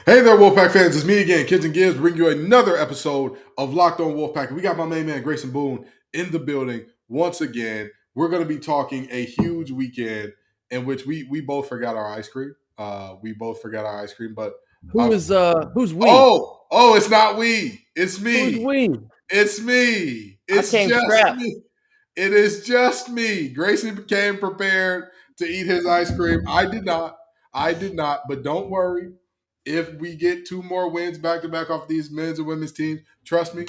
Hey there, Wolfpack fans. It's me again, Kenton and Grayson, bringing you another episode of Locked On Wolfpack. We got my main man, Grayson Boone, in the building once again. We're going to be talking a huge weekend in which we both forgot our ice cream. But Who's we? it's not we. It's Who's me. we? It's me. I It's came just strapped. me. It is just me. Grayson came prepared to eat his ice cream. I did not. But don't worry. If we get two more wins back to back off these men's and women's teams, trust me,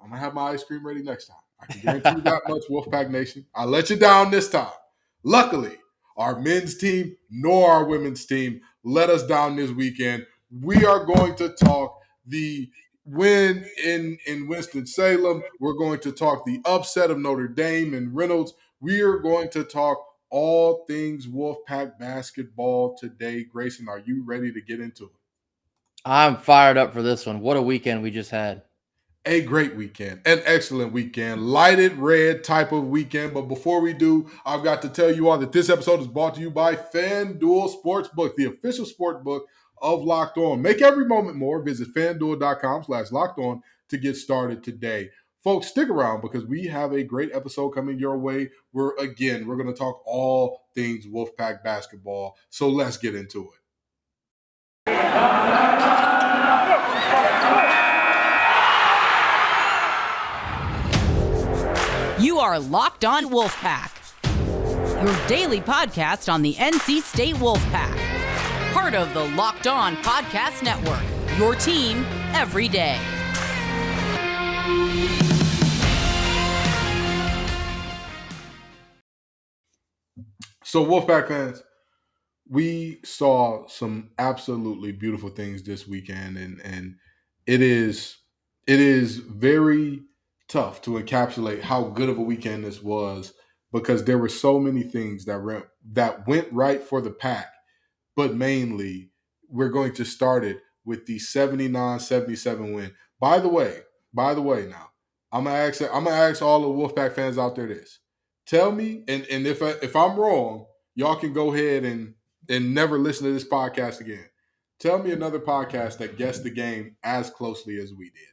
I'm gonna have my ice cream ready next time. I can guarantee you that much, Wolfpack Nation. I let you down this time. Luckily, our men's team nor our women's team let us down this weekend. We are going to talk the win in Winston-Salem. We're going to talk the upset of Notre Dame and Reynolds. We are going to talk all things Wolfpack basketball today. Grayson, are you ready to get into it? I'm fired up for this one. What a weekend we just had. A great weekend, an excellent weekend, lighted red type of weekend. But before we do, I've got to tell you all that this episode is brought to you by FanDuel Sportsbook, the official sportsbook of Locked On. Make every moment more. Visit fanduel.com/locked on to get started today. Folks, stick around because we have a great episode coming your way. We're going to talk all things Wolfpack basketball. So let's get into it. You are Locked On Wolfpack, your daily podcast on the NC State Wolfpack. Part of the Locked On Podcast Network, your team every day. So, Wolfpack fans, we saw some absolutely beautiful things this weekend, and it is very tough to encapsulate how good of a weekend this was because there were so many things that went right for the Pack, but mainly we're going to start it with the 79-77 win. By the way, now I'm gonna ask all the Wolfpack fans out there this. Tell me, and if I'm wrong, y'all can go ahead and never listen to this podcast again. Tell me another podcast that guessed the game as closely as we did.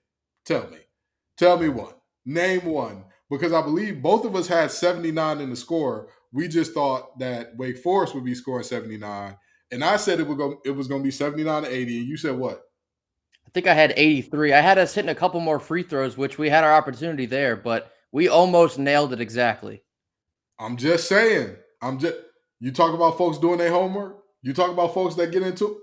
Tell me one. Name one, because I believe both of us had 79 in the score. We just thought that Wake Forest would be scoring 79, and I said it was going to be 79-80, and you said what? I think I had 83. I had us hitting a couple more free throws, which we had our opportunity there, but we almost nailed it exactly. I'm just saying. You talk about folks doing their homework. You talk about folks that get into it.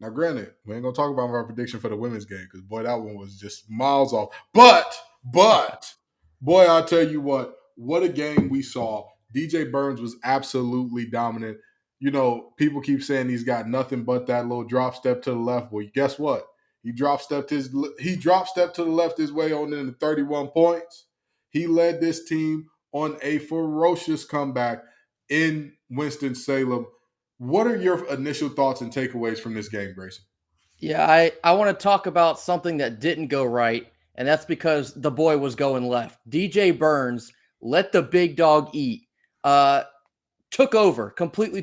Now, granted, we ain't gonna talk about our prediction for the women's game because boy, that one was just miles off. But boy, I'll tell you what a game we saw. DJ Burns was absolutely dominant. You know, people keep saying he's got nothing but that little drop step to the left. Well, guess what? He drop stepped to the left his way on into 31 points. He led this team on a ferocious comeback in Winston-Salem. What are your initial thoughts and takeaways from this game, Grayson? Yeah, I want to talk about something that didn't go right, and that's because the boy was going left. DJ Burns let the big dog eat. Completely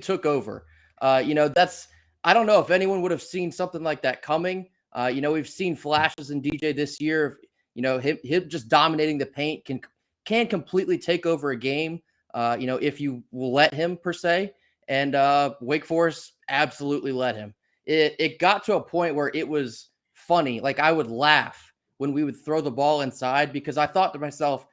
took over. I don't know if anyone would have seen something like that coming. We've seen flashes in DJ this year. Him just dominating the paint can completely take over a game. If you will let him per se. And Wake Forest absolutely let him. It got to a point where it was funny. Like I would laugh when we would throw the ball inside because I thought to myself,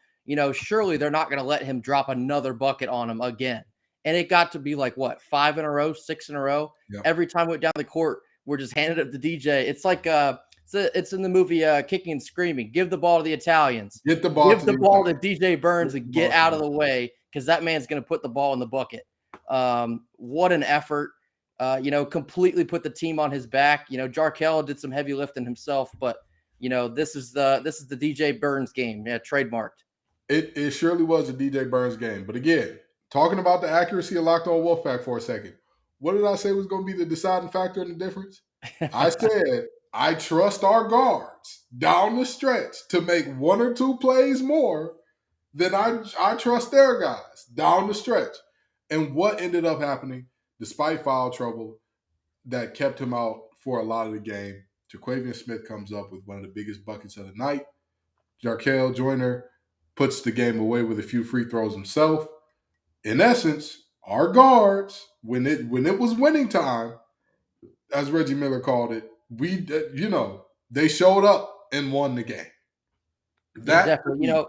surely they're not going to let him drop another bucket on him again. And it got to be like, 5 in a row, 6 in a row. Yep. Every time we went down the court, we're just handing it to DJ. It's like it's in the movie Kicking and Screaming. Give the ball to the Italians. Give the ball to DJ Burns and get out of the way because that man's going to put the ball in the bucket. What an effort. Completely put the team on his back. Jarkel did some heavy lifting himself, but this is the DJ Burns game. Yeah, trademarked. It surely was a DJ Burns game. But again, talking about the accuracy of Locked On Wolfpack for a second, what did I say was going to be the deciding factor in the difference? I said I trust our guards down the stretch to make one or two plays more than I trust their guys down the stretch. And what ended up happening, despite foul trouble that kept him out for a lot of the game. Jaquavian Smith comes up with one of the biggest buckets of the night. Jarkel Joyner puts the game away with a few free throws himself. In essence, our guards, when it was winning time, as Reggie Miller called it, they showed up and won the game. Yeah, definitely.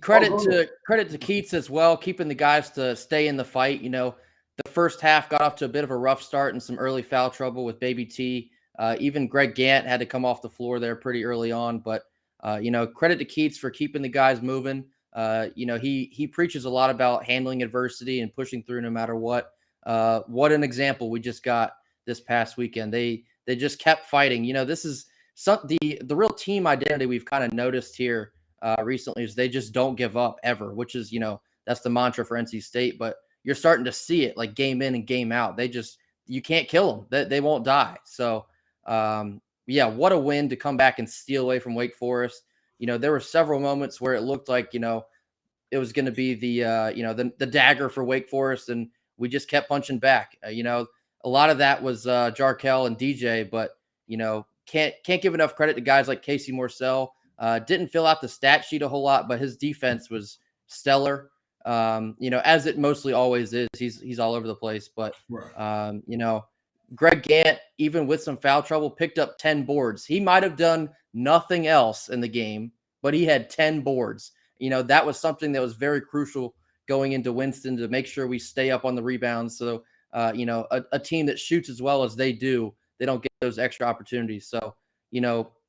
Credit to Keats as well, keeping the guys to stay in the fight. The first half got off to a bit of a rough start and some early foul trouble with Baby T. Even Greg Gant had to come off the floor there pretty early on. But credit to Keats for keeping the guys moving. He preaches a lot about handling adversity and pushing through no matter what. What an example we just got this past weekend. They just kept fighting. This is the real team identity we've kind of noticed here recently is they just don't give up ever, which is, that's the mantra for NC State, but you're starting to see it like game in and game out. You can't kill them. They won't die. So, what a win to come back and steal away from Wake Forest. There were several moments where it looked like, it was going to be the dagger for Wake Forest, and we just kept punching back. A lot of that was Jarkel and DJ, but, can't give enough credit to guys like Casey Morsell. Didn't fill out the stat sheet a whole lot, but his defense was stellar. As it mostly always is. He's all over the place, but Greg Gant, even with some foul trouble, picked up 10 boards. He might have done nothing else in the game, but he had 10 boards. That was something that was very crucial going into Winston to make sure we stay up on the rebounds. So, a team that shoots as well as they do, they don't get those extra opportunities. So,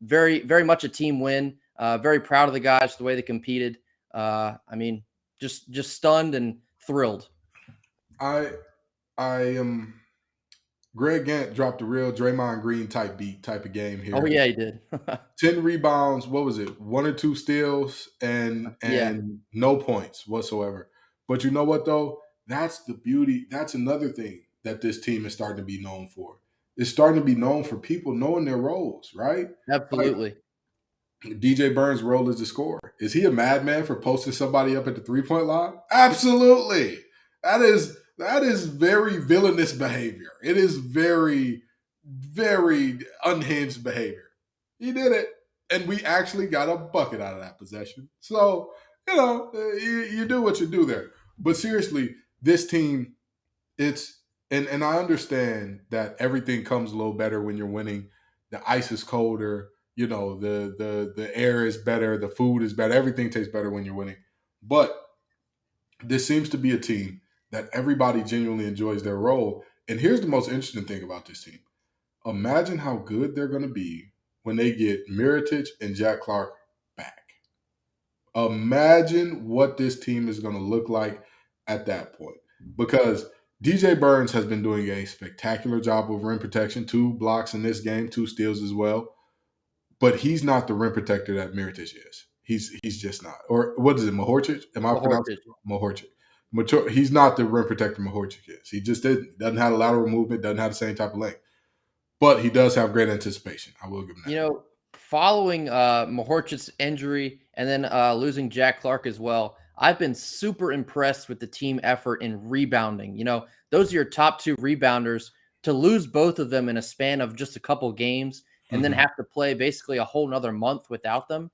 very, very much a team win. Very proud of the guys, the way they competed. Just stunned and thrilled. I am. Greg Gant dropped a real Draymond Green type of game here. Oh yeah, he did. 10 rebounds. What was it? 1 or 2 steals and no points whatsoever. But you know what though? That's the beauty. That's another thing that this team is starting to be known for. It's starting to be known for people knowing their roles, right? Absolutely. DJ Burns' role as a scorer. Is he a madman for posting somebody up at the 3-point line? Absolutely. That is very villainous behavior. It is very, very unhinged behavior. He did it, and we actually got a bucket out of that possession. So, you do what you do there. But seriously, this team, and I understand that everything comes a little better when you're winning. The ice is colder. The air is better, the food is better, everything tastes better when you're winning. But this seems to be a team that everybody genuinely enjoys their role. And here's the most interesting thing about this team. Imagine how good they're going to be when they get Mirotic and Jack Clark back. Imagine what this team is going to look like at that point. Because DJ Burns has been doing a spectacular job of rim protection, 2 blocks in this game, 2 steals as well. But he's not the rim protector that Mirotic is. He's just not. Or what is it, Mahorcic? Am I pronouncing Mahorcic? He's not the rim protector Mahorcic is. He just doesn't have a lateral movement, doesn't have the same type of length. But he does have great anticipation. I will give him that. Following Mahorcic's injury and then losing Jack Clark as well, I've been super impressed with the team effort in rebounding. Those are your top 2 rebounders. To lose both of them in a span of just a couple games and then have to play basically a whole nother month without them.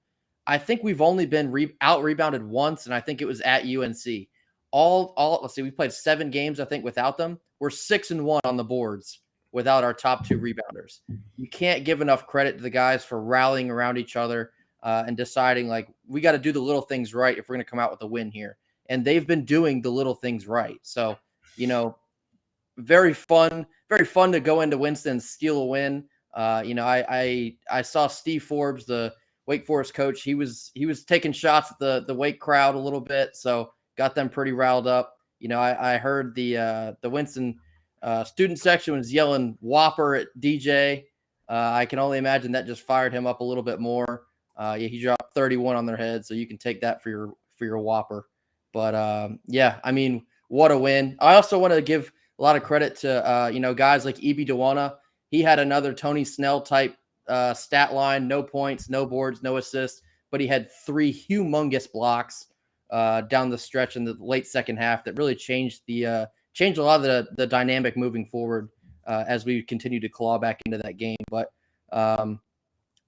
I think we've only been out-rebounded once, and I think it was at UNC. Let's see, we played 7 games, I think, without them. We're 6-1 on the boards without our top 2 rebounders. You can't give enough credit to the guys for rallying around each other and deciding, we got to do the little things right if we're going to come out with a win here. And they've been doing the little things right. So, very fun to go into Winston and steal a win. I saw Steve Forbes, the Wake Forest coach. He was taking shots at the Wake crowd a little bit, so got them pretty riled up. I heard the Winston student section was yelling "Whopper" at DJ. I can only imagine that just fired him up a little bit more. He dropped 31 on their head, so you can take that for your Whopper. But what a win! I also want to give a lot of credit to guys like Ibi Dewana. He had another Tony Snell type stat line, no points, no boards, no assists, but he had 3 humongous blocks down the stretch in the late second half that really changed a lot of the dynamic moving forward. as we continue to claw back into that game. But I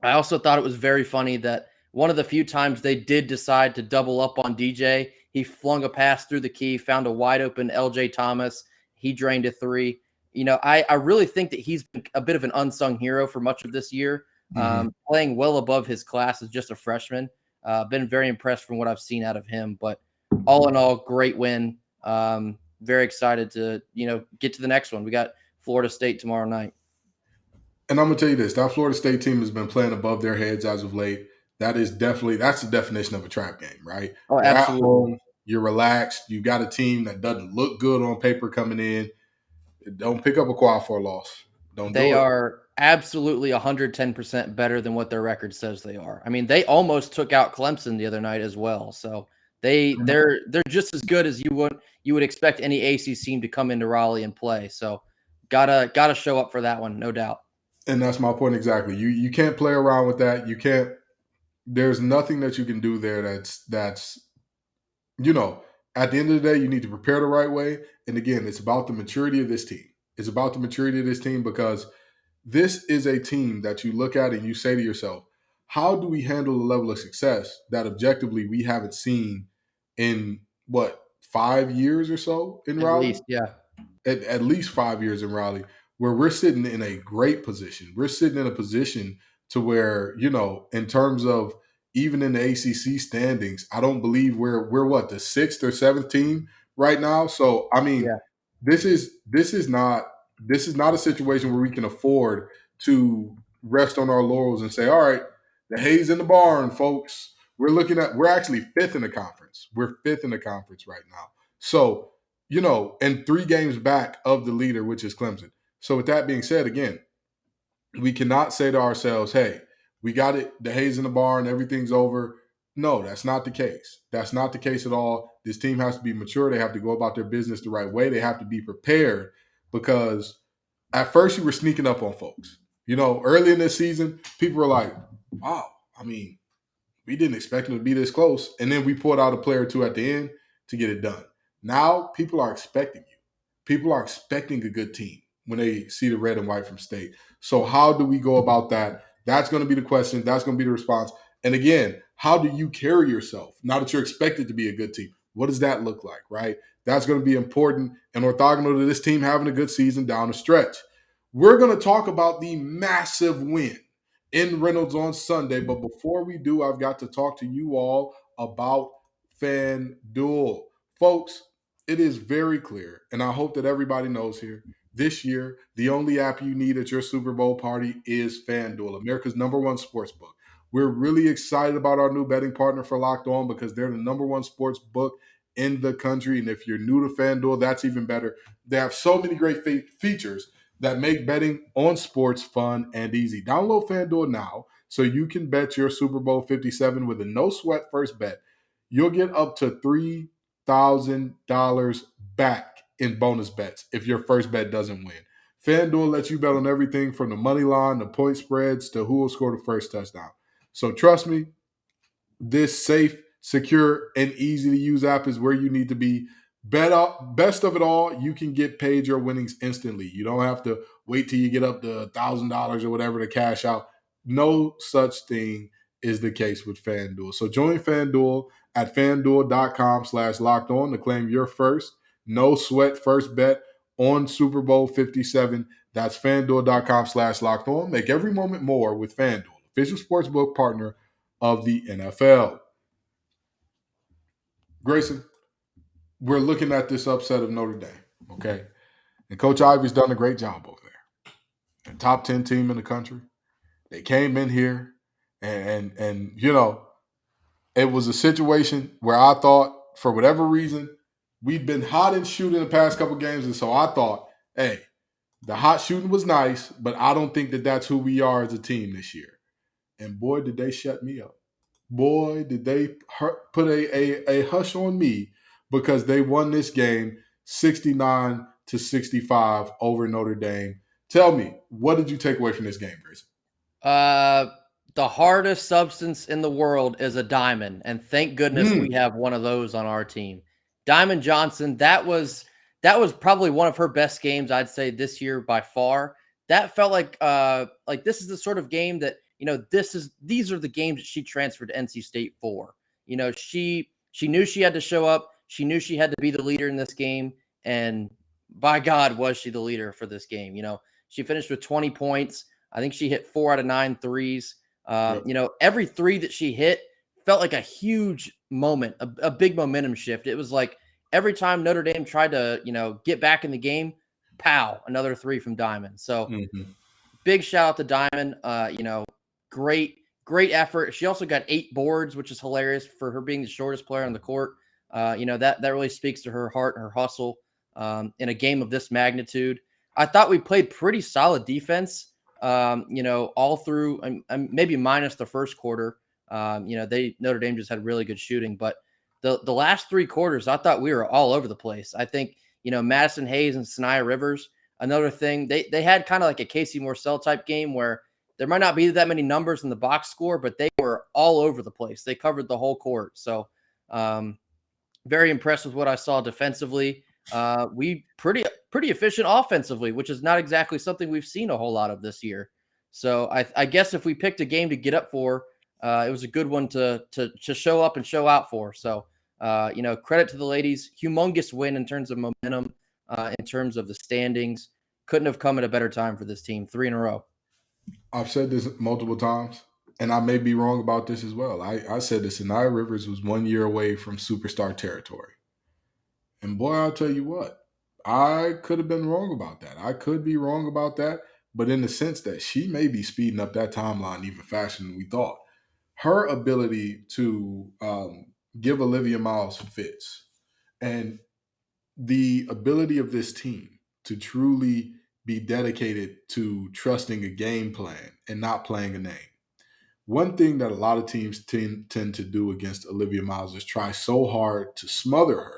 also thought it was very funny that one of the few times they did decide to double up on DJ, he flung a pass through the key, found a wide open LJ Thomas. He drained a three. I really think that he's been a bit of an unsung hero for much of this year, playing well above his class as just a freshman. Been very impressed from what I've seen out of him. But all in all, great win. Very excited to, get to the next one. We got Florida State tomorrow night. And I'm gonna tell you this: that Florida State team has been playing above their heads as of late. That's the definition of a trap game, right? Oh, You're absolutely. at home, you're relaxed. You got a team that doesn't look good on paper coming in. Don't pick up a quad for a loss. They are absolutely 110% better than what their record says they are. I mean, they almost took out Clemson the other night as well. So they're just as good as you would expect any ACC team to come into Raleigh and play. So gotta show up for that one, no doubt. And that's my point exactly. You can't play around with that. You can't. There's nothing that you can do there that's at the end of the day, you need to prepare the right way. And again, it's about the maturity of this team. It's about the maturity of this team because this is a team that you look at and you say to yourself, how do we handle the level of success that objectively we haven't seen in 5 years or so in Raleigh? At least, yeah. At least 5 years in Raleigh, where we're sitting in a great position. We're sitting in a position to where, in terms of even in the ACC standings, I don't believe we're the 6th or 7th team right now. So I mean, this is not a situation where we can afford to rest on our laurels and say, all right, the hay's in the barn, folks. We're actually 5th in the conference. We're 5th in the conference right now. So, and 3 games back of the leader, which is Clemson. So with that being said, again, we cannot say to ourselves, hey, we got it, the hay's in the barn, everything's over. No, that's not the case. That's not the case at all. This team has to be mature. They have to go about their business the right way. They have to be prepared because at first you were sneaking up on folks. Early in this season, people were like, wow, I mean, we didn't expect them to be this close. And then we pulled out a player or two at the end to get it done. Now people are expecting you. People are expecting a good team when they see the red and white from state. So how do we go about that? That's going to be the question. That's going to be the response. And again, how do you carry yourself now that you're expected to be a good team? What does that look like, right? That's going to be important and orthogonal to this team having a good season down the stretch. We're going to talk about the massive win in Reynolds on Sunday. But before we do, I've got to talk to you all about FanDuel. Folks, it is very clear, and I hope that everybody knows here, this year, the only app you need at your Super Bowl party is FanDuel, America's #1 sports book. We're really excited about our new betting partner for Locked On because they're the #1 sports book in the country. And if you're new to FanDuel, that's even better. They have so many great features that make betting on sports fun and easy. Download FanDuel now so you can bet your Super Bowl 57 with a no-sweat first bet. You'll get up to $3,000 back in bonus bets if your first bet doesn't win. FanDuel lets you bet on everything from the money line, the point spreads, to who will score the first touchdown. So trust me, this safe, secure, and easy-to-use app is where you need to be. Best of it all, you can get paid your winnings instantly. You don't have to wait till you get up to $1,000 or whatever to cash out. No such thing is the case with FanDuel. So join FanDuel at FanDuel.com/lockedon to claim your first no-sweat first bet on Super Bowl 57. That's FanDuel.com/lockedon. Make every moment more with FanDuel, official sportsbook partner of the NFL. Grayson, we're looking at this upset of Notre Dame, okay? And Coach Ivy's done a great job over there. The top 10 team in the country. They came in here and it was a situation where I thought, for whatever reason, we'd been hot and shooting the past couple games. And so I thought, hey, the hot shooting was nice, but I don't think that that's who we are as a team this year. And boy, did they shut me up. Boy, did they put a hush on me because they won this game 69-65 over Notre Dame. Tell me, what did you take away from this game, Grayson? The hardest substance in the world is a diamond, and thank goodness we have one of those on our team. Diamond Johnson, that was that was probably one of her best games, I'd say, this year by far. That felt like this is the sort of game that, these are the games that she transferred to NC State for. She knew she had to show up. She knew she had to be the leader in this game, and by God, was she the leader for this game. She finished with 20 points. I think she hit 4 out of 9 threes. Yep. Every three that she hit felt like a huge moment, a big momentum shift. It was like every time Notre Dame tried to, get back in the game, pow, another three from Diamond. So big shout out to Diamond. Great effort. She also got 8 boards, which is hilarious for her being the shortest player on the court. That really speaks to her heart and her hustle in a game of this magnitude. I thought we played pretty solid defense, all through, maybe minus the first quarter. Notre Dame just had really good shooting, but the last 3 quarters, I thought we were all over the place. I think, Madison Hayes and Sanaya Rivers, another thing, they had kind of like a Casey Morsell type game where there might not be that many numbers in the box score, but they were all over the place. They covered the whole court. So very impressed with what I saw defensively. We pretty efficient offensively, which is not exactly something we've seen a whole lot of this year. So I guess if we picked a game to get up for, it was a good one to show up and show out for. So, credit to the ladies. Humongous win in terms of momentum, in terms of the standings. Couldn't have come at a better time for this team. 3 in a row. I've said this multiple times, and I may be wrong about this as well. I said that Sanaya Rivers was 1 year away from superstar territory. And boy, I'll tell you what, I could have been wrong about that. I could be wrong about that, but in the sense that she may be speeding up that timeline even faster than we thought. Her ability to give Olivia Miles fits, and the ability of this team to truly be dedicated to trusting a game plan and not playing a name. One thing that a lot of teams tend to do against Olivia Miles is try so hard to smother her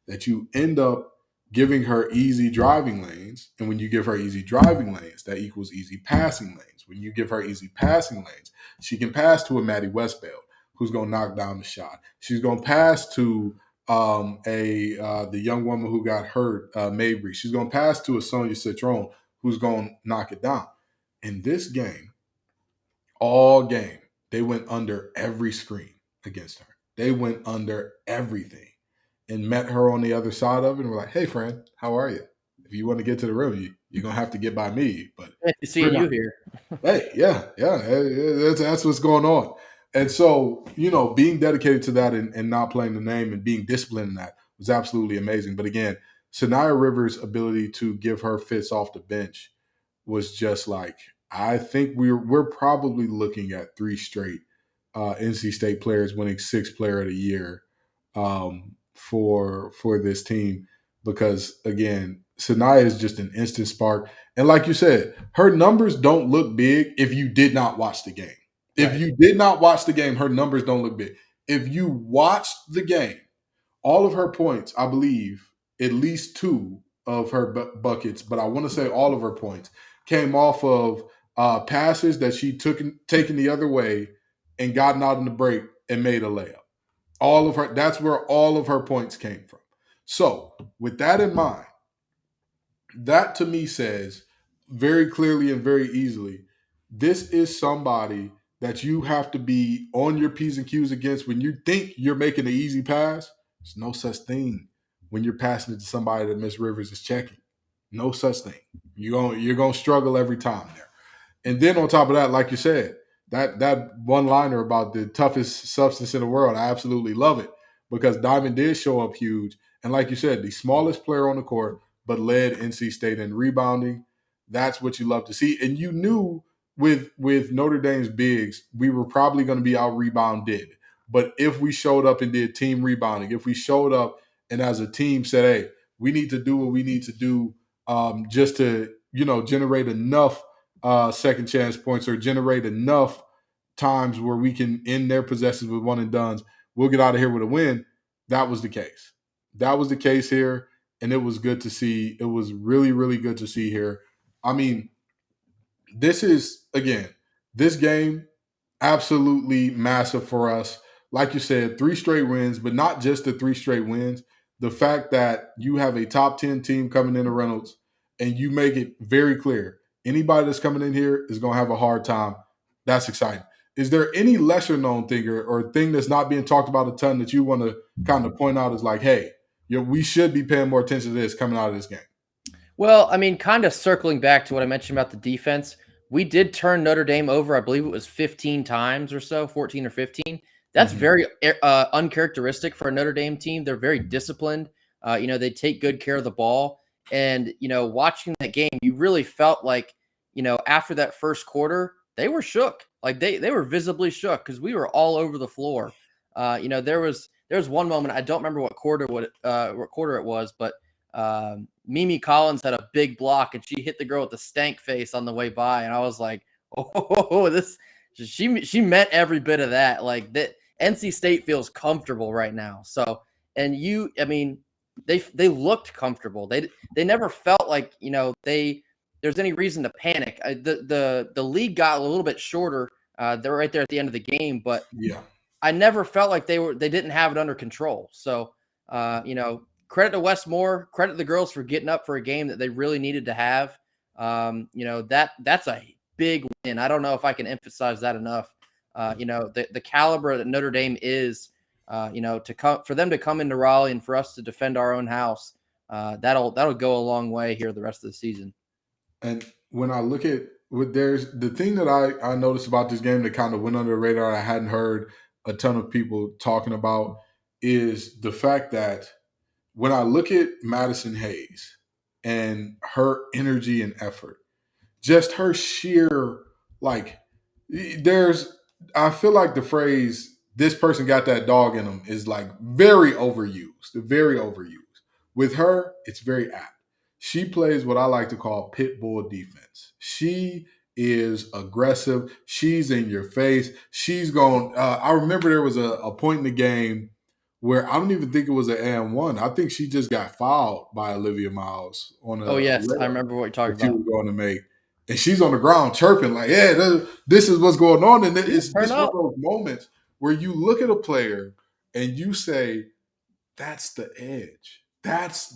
that you end up giving her easy driving lanes. And when you give her easy driving lanes, that equals easy passing lanes. When you give her easy passing lanes, she can pass to a Maddie Westbeld, who's going to knock down the shot. She's going to pass to the young woman who got hurt, Mabry. She's going to pass to a Sonia Citron, who's going to knock it down. In this game, all game, they went under every screen against her. They went under everything and met her on the other side of it and were like, hey, friend, how are you? If you want to get to the rim, you're going to have to get by me. But seeing you here. Hey, yeah. That's what's going on. And so, being dedicated to that and not playing the name and being disciplined in that was absolutely amazing. But again, Sanaya Rivers' ability to give her fits off the bench was just like, I think we're probably looking at 3 straight NC State players winning 6th Player of the Year for this team, because again, Sanaya is just an instant spark. And like you said, her numbers don't look big if you did not watch the game. Right. If you did not watch the game, her numbers don't look big. If you watched the game, all of her points, I believe, at least 2 of her buckets, but I want to say all of her points came off of passes that she taken the other way and gotten out in the break and made a layup. All of her, that's where all of her points came from. So with that in mind, that to me says very clearly and very easily, this is somebody that you have to be on your P's and Q's against when you think you're making an easy pass. There's no such thing when you're passing it to somebody that Miss Rivers is checking. No such thing. You're gonna struggle every time there. And then on top of that, like you said, that one-liner about the toughest substance in the world, I absolutely love it, because Diamond did show up huge. And like you said, the smallest player on the court, but led NC State in rebounding. That's what you love to see. And you knew with Notre Dame's bigs, we were probably going to be out-rebounded. But if we showed up and did team rebounding, if we showed up and as a team said, hey, we need to do what we need to do just to, generate enough second chance points or generate enough times where we can end their possessions with one and dones, we'll get out of here with a win. That was the case. That was the case here, and it was good to see. It was really, really good to see here. I mean, this game, absolutely massive for us. Like you said, 3 straight wins, but not just the 3 straight wins. the fact that you have a top 10 team coming into Reynolds and you make it very clear anybody that's coming in here is going to have a hard time. That's exciting. Is there any lesser known thing or thing that's not being talked about a ton that you want to kind of point out as like, hey, we should be paying more attention to this coming out of this game? Well, I mean, kind of circling back to what I mentioned about the defense, we did turn Notre Dame over. I believe it was 15 times or so, 14 or 15. That's very uncharacteristic for a Notre Dame team. They're very disciplined. They take good care of the ball. And, watching that game, you really felt like, after that first quarter, they were shook. Like they were visibly shook because we were all over the floor. There was one moment, I don't remember what quarter it was, but Mimi Collins had a big block and she hit the girl with the stank face on the way by. And I was like, she meant every bit of that. Like that NC State feels comfortable right now. So, and they looked comfortable. They never felt like, there's any reason to panic. The league got a little bit shorter. They're right there at the end of the game, but yeah, I never felt like they didn't have it under control. So, credit to Wes Moore, credit the girls for getting up for a game that they really needed to have. That's a big win. I don't know if I can emphasize that enough. The caliber that Notre Dame is, for them to come into Raleigh and for us to defend our own house, that'll go a long way here the rest of the season. And when I look at there's the thing that I noticed about this game that kind of went under the radar, I hadn't heard a ton of people talking about, is the fact that when I look at Madison Hayes and her energy and effort, just her sheer, like, I feel like the phrase, this person got that dog in them, is like very overused. With her, it's very apt. She plays what I like to call pit bull defense. She is aggressive. She's in your face. She's going, I remember there was a point in the game where I don't even think it was an and one. I think she just got fouled by Olivia Miles on a. Oh yes, I remember what you're talking that she about. was going to make, and she's on the ground chirping like, "Yeah, this is what's going on." And it's just one of those moments where you look at a player and you say, "That's the edge. That's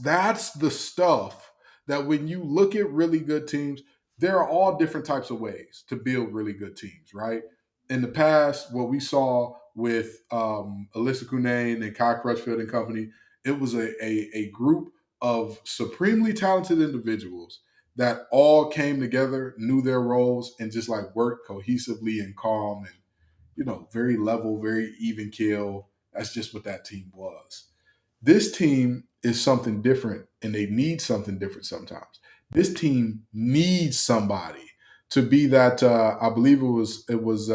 the stuff that when you look at really good teams, there are all different types of ways to build really good teams, right?" In the past, what we saw with Alyssa Cunane and Kai Crutchfield and company, it was a group of supremely talented individuals that all came together, knew their roles, and just like worked cohesively and calm and, very level, very even keel. That's just what that team was. This team is something different, and they need something different sometimes. This team needs somebody to be that. I believe it was.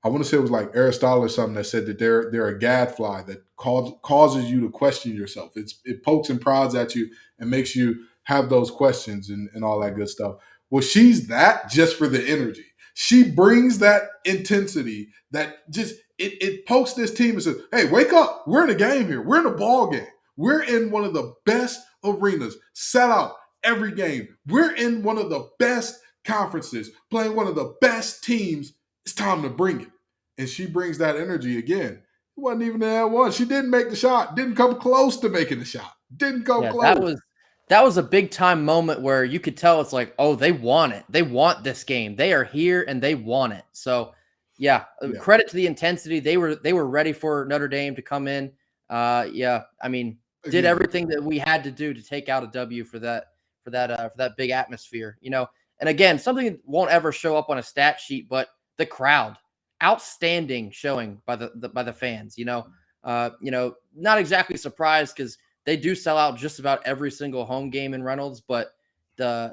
I want to say it was like Aristotle or something that said that they're a gadfly that causes you to question yourself. It pokes and prods at you and makes you have those questions and all that good stuff. Well, she's that just for the energy. She brings that intensity that just it pokes this team and says, "Hey, wake up! We're in a game here. We're in a ball game. We're in one of the best arenas. Sell out every game. We're in one of the best conferences, playing one of the best teams. It's time to bring it." And she brings that energy again. It wasn't even that one. She didn't make the shot. Didn't come close to making the shot. Didn't come close. That was a big time moment where you could tell it's like, oh, they want it. They want this game. They are here and they want it. So, credit to the intensity. They were ready for Notre Dame to come in. Did everything that we had to do to take out a W for that big atmosphere. And again, something that won't ever show up on a stat sheet, but the crowd, outstanding showing by the fans. Not exactly surprised because they do sell out just about every single home game in Reynolds, but there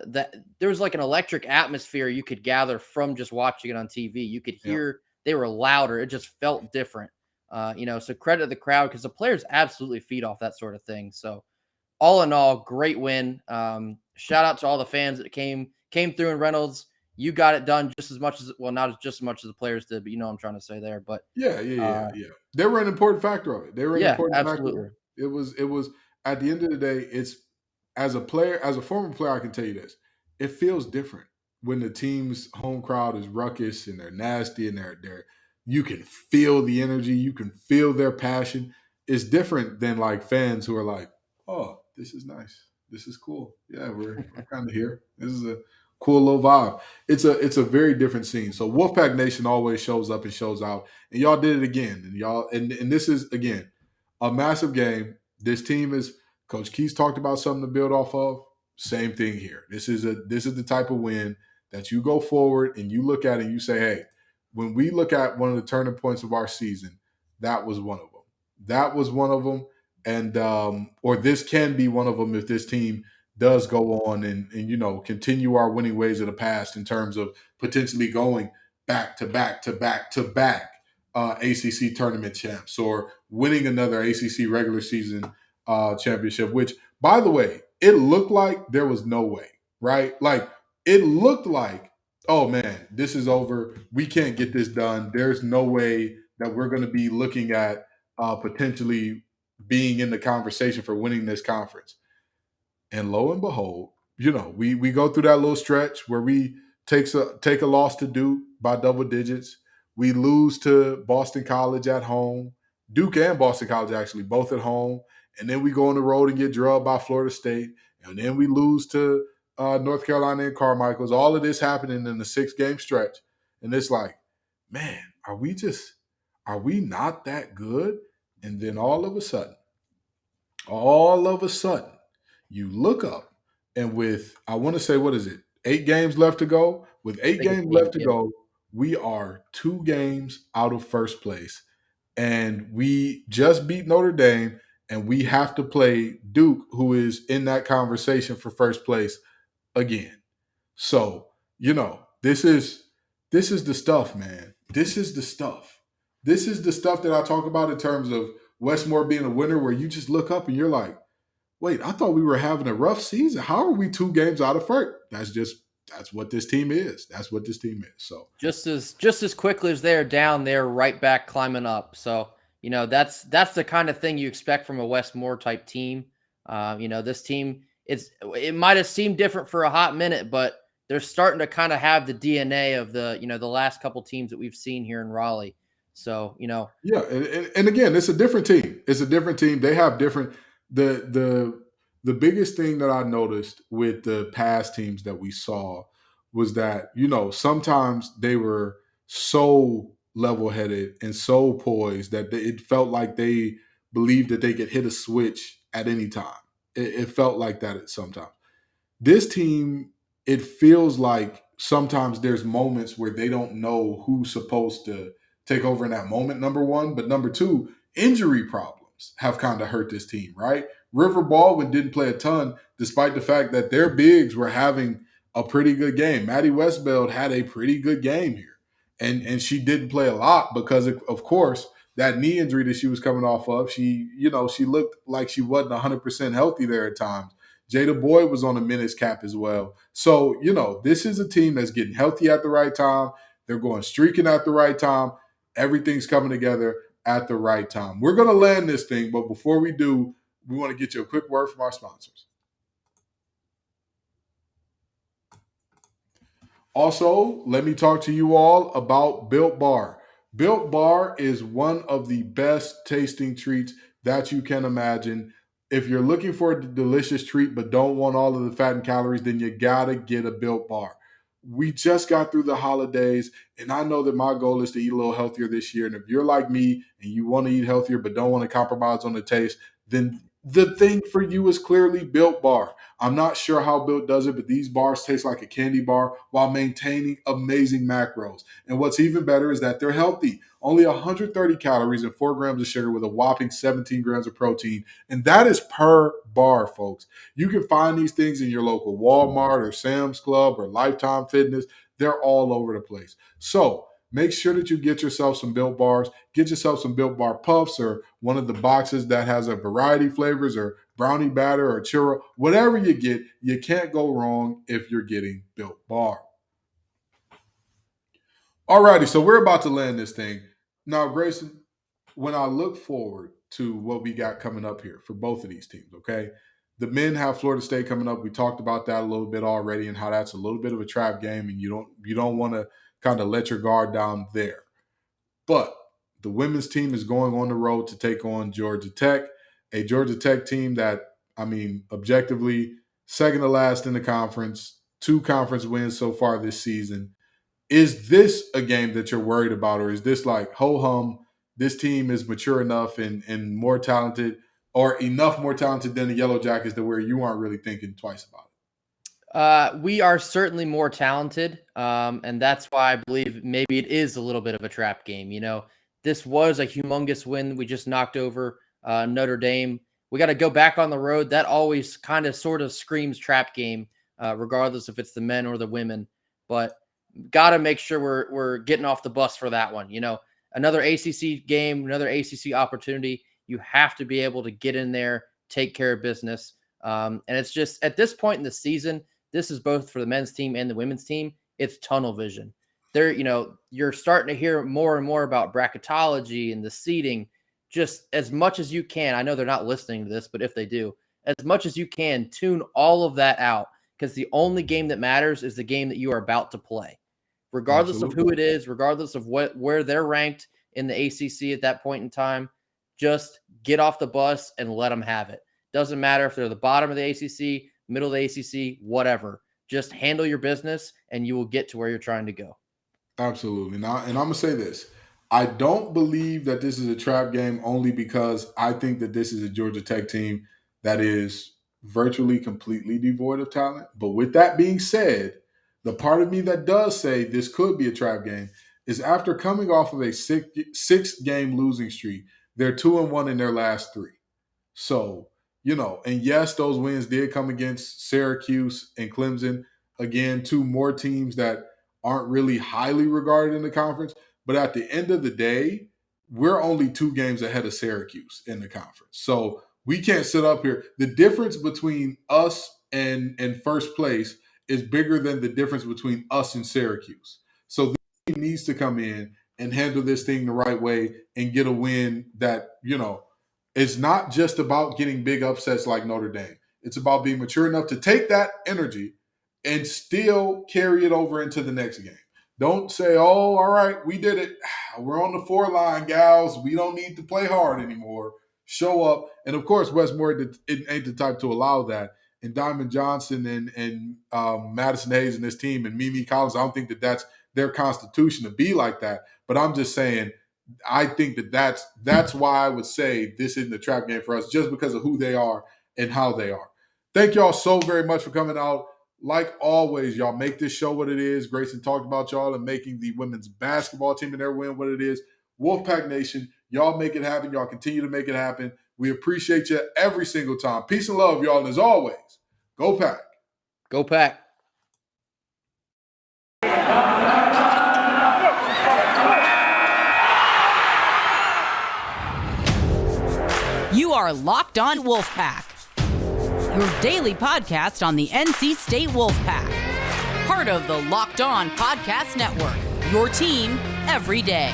was like an electric atmosphere you could gather from just watching it on TV. You could hear they were louder. It just felt different. So credit to the crowd because the players absolutely feed off that sort of thing. So all in all, great win. Shout out to all the fans that came through in Reynolds. You got it done just as much as, well, not just as much as the players did, but what I'm trying to say there. But yeah. They were an important factor of it. They were an important absolutely. factor. It was at the end of the day, it's as a player, as a former player, I can tell you this. It feels different when the team's home crowd is ruckus and they're nasty and they're you can feel the energy, you can feel their passion. is different than like fans who are like, oh, this is nice. This is cool. Yeah, we're kind of here. This is a cool little vibe. It's a very different scene. So Wolfpack Nation always shows up and shows out. And y'all did it again. And this is again a massive game. This team is Coach Keys talked about something to build off of. Same thing here. This is the type of win that you go forward and you look at it and you say, hey, when we look at one of the turning points of our season, that was one of them. That was one of them, and or this can be one of them if this team does go on and continue our winning ways of the past in terms of potentially going back to back to back to back ACC tournament champs or winning another ACC regular season championship. Which, by the way, it looked like there was no way, right? Like it looked like, oh man, this is over. We can't get this done. There's no way that we're going to be looking at potentially being in the conversation for winning this conference. And lo and behold, we go through that little stretch where we take a loss to Duke by double digits. We lose to Boston College at home, Duke and Boston College actually both at home, and then we go on the road and get drubbed by Florida State, and then we lose to North Carolina and Carmichael's. All of this happening in the 6-game stretch, and it's like, man, are we not that good? And then all of a sudden, you look up, and with, I want to say, what is it, 8 games left to go? With I eight think it's games eight. left to Yeah. go, we are 2 games out of first place. And we just beat Notre Dame, and we have to play Duke, who is in that conversation for first place again. So, this is the stuff, man. This is the stuff. This is the stuff that I talk about in terms of Westmore being a winner, where you just look up and you're like, wait, I thought we were having a rough season. How are we 2 games out of first? That's what this team is. That's what this team is. So Just as quickly as they're down, they're right back climbing up. So that's the kind of thing you expect from a Westmore type team. This team, it might have seemed different for a hot minute, but they're starting to kind of have the DNA of the last couple teams that we've seen here in Raleigh. So yeah, and again, it's a different team. It's a different team. They have different the biggest thing that I noticed with the past teams that we saw was that, sometimes they were so level headed and so poised that it felt like they believed that they could hit a switch at any time. It felt like that at sometimes. This team, it feels like sometimes there's moments where they don't know who's supposed to take over in that moment, number one. But number two, injury problems have kind of hurt this team, right? River Baldwin didn't play a ton, despite the fact that their bigs were having a pretty good game. Maddie Westbeld had a pretty good game here. And she didn't play a lot because, of course, that knee injury that she was coming off of, she looked like she wasn't 100% healthy there at times. Jada Boyd was on a minutes cap as well. So, this is a team that's getting healthy at the right time. They're going streaking at the right time. Everything's coming together at the right time. We're going to land this thing, but before we do, we want to get you a quick word from our sponsors. Also, let me talk to you all about Built Bar. Built Bar is one of the best tasting treats that you can imagine. If you're looking for a delicious treat but don't want all of the fat and calories, then you gotta get a Built Bar. We just got through the holidays, and I know that my goal is to eat a little healthier this year. And if you're like me and you want to eat healthier but don't want to compromise on the taste, then the thing for you is clearly Built Bar. I'm not sure how Built does it, but these bars taste like a candy bar while maintaining amazing macros. And what's even better is that they're healthy. Only 130 calories and 4 grams of sugar with a whopping 17 grams of protein. And that is per bar, folks. You can find these things in your local Walmart or Sam's Club or Lifetime Fitness. They're all over the place. So make sure that you get yourself some Built Bars. Get yourself some Built Bar Puffs or one of the boxes that has a variety flavors or brownie batter or churro. Whatever you get, you can't go wrong if you're getting Built Bar. Alrighty, so we're about to land this thing. Now, Grayson, when I look forward to what we got coming up here for both of these teams, okay? The men have Florida State coming up. We talked about that a little bit already and how that's a little bit of a trap game, and you don't want to kind of let your guard down there. But The women's team is going on the road to take on Georgia Tech, a Georgia Tech team that, I mean, objectively, second to last in the conference, 2 conference wins so far this season. Is this a game that you're worried about, or is this like, ho hum, this team is mature enough and more talented, or enough more talented than the Yellow Jackets to where you aren't really thinking twice about it? We are certainly more talented, and that's why I believe maybe it is a little bit of a trap game. This was a humongous win. We just knocked over Notre Dame. We got to go back on the road. That always kind of sort of screams trap game, regardless if it's the men or the women. But got to make sure we're getting off the bus for that one. Another ACC game, another ACC opportunity. You have to be able to get in there, take care of business. And it's just at this point in the season, this is both for the men's team and the women's team. It's tunnel vision. You're starting to hear more and more about bracketology and the seeding. Just as much as you can. I know they're not listening to this, but if they do, as much as you can, tune all of that out, because the only game that matters is the game that you are about to play. Regardless of who it is, regardless of where they're ranked in the ACC at that point in time, just get off the bus and let them have it. Doesn't matter if they're the bottom of the ACC, middle of the ACC, whatever. Just handle your business and you will get to where you're trying to go. Absolutely. Now, and I'm going to say this. I don't believe that this is a trap game only because I think that this is a Georgia Tech team that is virtually completely devoid of talent. But with that being said, the part of me that does say this could be a trap game is after coming off of a 6-game losing streak, they're 2-1 in their last 3. So, and yes, those wins did come against Syracuse and Clemson. Again, 2 more teams that aren't really highly regarded in the conference. But at the end of the day, we're only 2 games ahead of Syracuse in the conference. So we can't sit up here. The difference between us and first place is bigger than the difference between us and Syracuse. So the team needs to come in and handle this thing the right way and get a win that, it's not just about getting big upsets like Notre Dame. It's about being mature enough to take that energy and still carry it over into the next game. Don't say, oh, all right, we did it. We're on the 4 line, gals. We don't need to play hard anymore. Show up. And, of course, Westmore ain't the type to allow that. And Diamond Johnson and Madison Hayes and this team and Mimi Collins, I don't think that that's their constitution to be like that. But I'm just saying, I think that that's why I would say this isn't a trap game for us, just because of who they are and how they are. Thank y'all so very much for coming out. Like always, y'all make this show what it is. Grayson talked about y'all and making the women's basketball team and their win what it is. Wolfpack Nation, y'all make it happen. Y'all continue to make it happen. We appreciate you every single time. Peace and love, y'all. And as always, go Pack. Go Pack. You are Locked On Wolfpack, your daily podcast on the NC State Wolfpack. Part of the Locked On Podcast Network, your team every day.